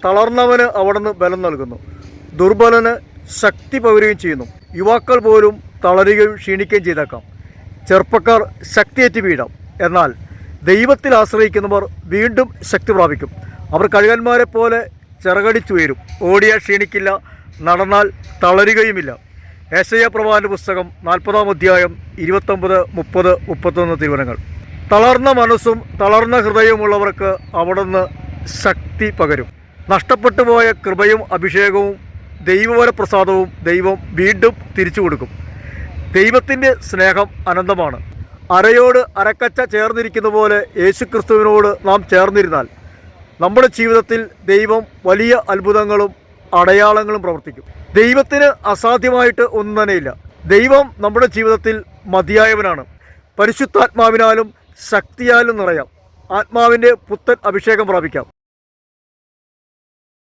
തളർന്നവന് അവിടുന്ന് ബലം നൽകുന്നു. ദുർബലന് ശക്തി പകരുകയും ചെയ്യുന്നു. യുവാക്കൾ പോലും തളരുകയും ക്ഷീണിക്കുകയും ചെയ്തേക്കാം. ചെറുപ്പക്കാർ ശക്തിയേറ്റ് വീഴാം. എന്നാൽ ദൈവത്തിൽ ആശ്രയിക്കുന്നവർ വീണ്ടും ശക്തി പ്രാപിക്കും. അവർ കഴുകന്മാരെ പോലെ ചിറകടിച്ചുയരും. ഓടിയാൽ ക്ഷീണിക്കില്ല, നടന്നാൽ തളരുകയുമില്ല. യെശയ്യാ പ്രവാചകന്റെ പുസ്തകം 40-ാം അധ്യായം 29, 30, 31 തിരുവചനങ്ങൾ. തളർന്ന മനസ്സും തളർന്ന ഹൃദയവുമുള്ളവർക്ക് അവിടുന്ന് ശക്തി പകരും. നഷ്ടപ്പെട്ടു പോയ കൃപയും അഭിഷേകവും ദൈവവരപ്രസാദവും ദൈവം വീണ്ടും തിരിച്ചു കൊടുക്കും. ദൈവത്തിൻ്റെ സ്നേഹം അനന്തമാണ്. അരയോട് അരക്കച്ച ചേർന്നിരിക്കുന്ന പോലെ യേശുക്രിസ്തുവിനോട് നാം ചേർന്നിരുന്നാൽ നമ്മുടെ ജീവിതത്തിൽ ദൈവം വലിയ അത്ഭുതങ്ങളും അടയാളങ്ങളും പ്രവർത്തിക്കും. ദൈവത്തിന് അസാധ്യമായിട്ട് ഒന്നും തന്നെയില്ല. ദൈവം നമ്മുടെ ജീവിതത്തിൽ മതിയായവനാണ്. പരിശുദ്ധാത്മാവിനാലും ശക്തിയാലും നിറയാം. ആത്മാവിൻ്റെ പുത്തൻ അഭിഷേകം പ്രാപിക്കാം.